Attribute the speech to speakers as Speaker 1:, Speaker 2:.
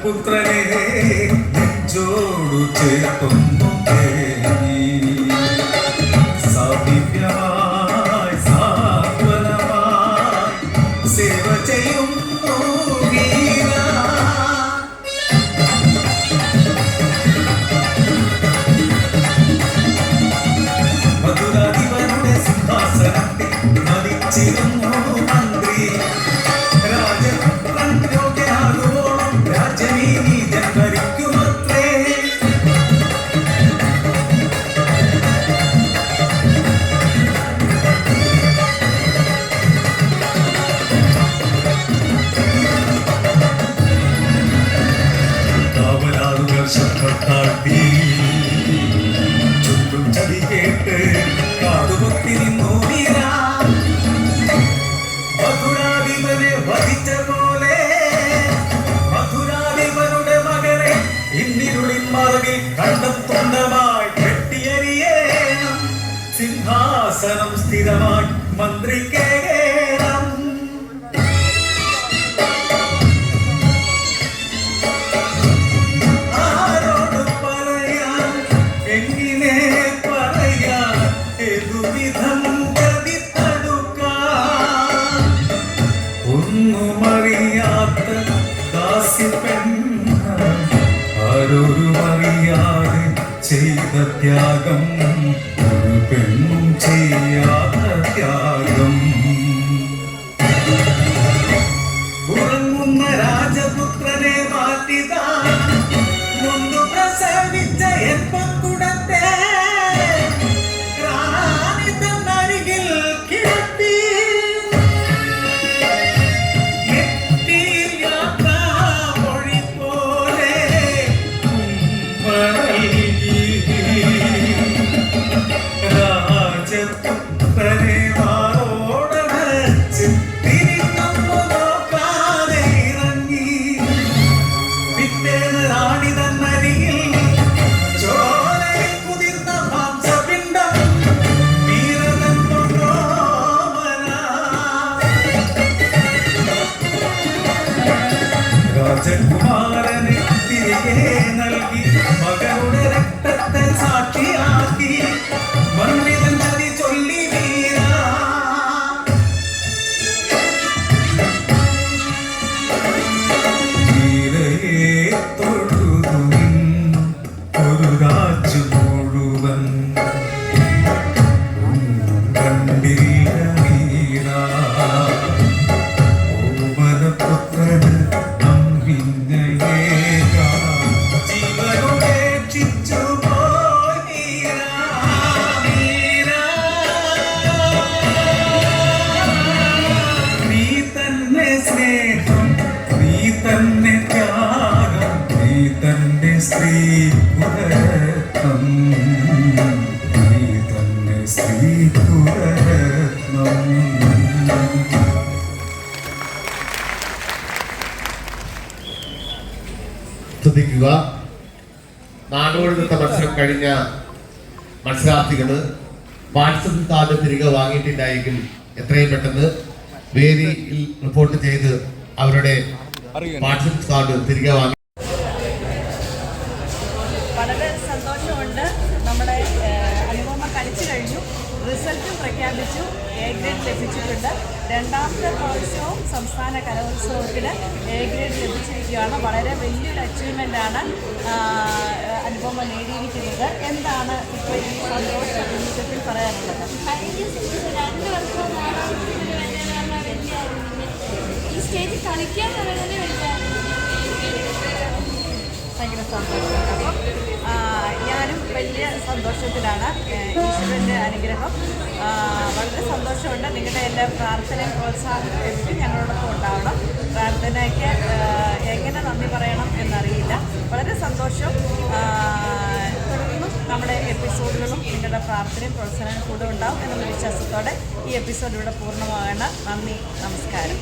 Speaker 1: പുത്രനെ നെഞ്ചോടു ചേർക്കുന്നു സാമീപ്യമായി സാന്ത്വനമായി സേവ ചെയ്യുന്നു മധുരാധിപന്റെ സിംഹാസനത്തിൽ മതിച്ചിരുന്നു മന്ത്രി രാജപുത്രൻ യോഗ്യനാകുവോളം രാജ്യമീ നീതൻ ഭരിക്കുമത്രേ. കാവലാളുകൾ ശബ്ദം താഴ്ത്തി ചുറ്റും ചതി കേട്ട് കാതുപൊത്തി നിന്നു വീരാ. മധുരാധിപനെ വധിച്ച പോലെ മധുരാധിപനുടെ മകനെ ഇന്നിരുളിൻ മറവിൽ കണ്ടെത്തുന്നമായി വെട്ടിയരിയേണം. സിംഹാസനം സ്ഥിരമായി മന്ത്രിക്കേണം. ആരോട് പറയാൻ എങ്ങനെ പറയാൻ ഏതുവിധം ഗതി തടുക്കാൻ ഒന്നുമറിയാത്ത ദാസ്യപ്പെണ്ണ ആരോരും അറിയാതെ ചെയ്ത ത്യാഗം ഒരു പെണ്ണും ചെയ്യാത്ത ത്യാഗം. ഉറങ്ങുന്ന രാജപുത്രനെ മാറ്റിതാ മുന്നു പ്രസവിച്ച എപ്പക്കുടത്തെ റാണിതന്നരികിൽ കിടത്തി. എത്തിയിൽ യാത്രാമൊഴി പോലെ രാജപുത്രനെ മാറോടച്ച് തിരിഞ്ഞൊന്നു നോക്കാതെ ഇറങ്ങി. പിറ്റേന്ന് റാണി തന്നരികിൽ ചോരയിൽ കുതിർന്ന മാംസപിണ്ഡം വീരതൻ കൊണ്ടോമന. രാജകുമാരനെ തിരികെ നൽകി മകളുടെ രക്തത്തെ സാക്ഷിയാക്കി മണ്ണിതൻ ചതി ചൊല്ലി വീരാ. വീരയെ തൊഴുതു നിന്നു ഒരു രാജ്യം മുഴുവൻ കണ്ടില്ല വീരാ. ഓമനപുത്രന് അമ്പിഞ്ഞയേകാ ജീവനുപേക്ഷിച്ചു പോയി വീരാ. നീ തന്നെ സ്നേഹം, നീ തന്നെ ത്യാഗം, നീ തന്നെ സ്ത്രീ കുലരത്നം, നീ തന്നെ സ്ത്രീ കുലരത്നം.
Speaker 2: ശ്രദ്ധിക്കുക. നാടോടിനൃത്ത മത്സരം കഴിഞ്ഞ മത്സരാർത്ഥികള് വാട്സപ്പ് കാർഡ് തിരികെ വാങ്ങിയിട്ടില്ലായെങ്കിൽ എത്രയും പെട്ടെന്ന് വേദിയിൽ റിപ്പോർട്ട് ചെയ്ത് അവരുടെ വാട്സപ്പ് കാർഡ് തിരികെ വാങ്ങി.
Speaker 3: വളരെ സന്തോഷമുണ്ട്. നമ്മുടെ അനുപമ കളിച്ചു കഴിഞ്ഞു, റിസൾട്ടും പ്രഖ്യാപിച്ചു, എ ഗ്രേഡ് ലഭിച്ചിട്ടുണ്ട്. രണ്ടാമത്തെ മഹോത്സവം സംസ്ഥാന കലോത്സവത്തിന് എ ഗ്രേഡ് ലഭിച്ചിരിക്കുകയാണ്. വളരെ വലിയൊരു അച്ചീവ്മെൻ്റാണ് അനുപമ നേടിയിരിക്കുന്നത്. എന്താണ് ഇപ്പോൾ ഈ സന്തോഷ നിമിഷത്തിൽ പറയാനുള്ളത്?
Speaker 4: ഈ സ്റ്റേജിൽ കളിക്കാൻ പറയുന്നത്
Speaker 3: ഭയങ്കര സന്തോഷം. അപ്പം ഞാനും വലിയ സന്തോഷത്തിലാണ്. ഈശ്വരൻ്റെ അനുഗ്രഹം വളരെ സന്തോഷമുണ്ട്. നിങ്ങളുടെ എല്ലാ പ്രാർത്ഥനയും പ്രോത്സാഹനവും ഞങ്ങളോടൊപ്പം ഉണ്ടാവണം. പ്രാർത്ഥനയ്ക്ക് എങ്ങനെ നന്ദി പറയണം എന്നറിയില്ല. വളരെ സന്തോഷം. തുടർന്നും നമ്മുടെ എപ്പിസോഡുകളും നിങ്ങളുടെ പ്രാർത്ഥനയും പ്രോത്സാഹനവും കൂടെ ഉണ്ടാവും എന്നുള്ള വിശ്വാസത്തോടെ ഈ എപ്പിസോഡ് ഇവിടെ പൂർണ്ണമാകണം. നന്ദി, നമസ്കാരം.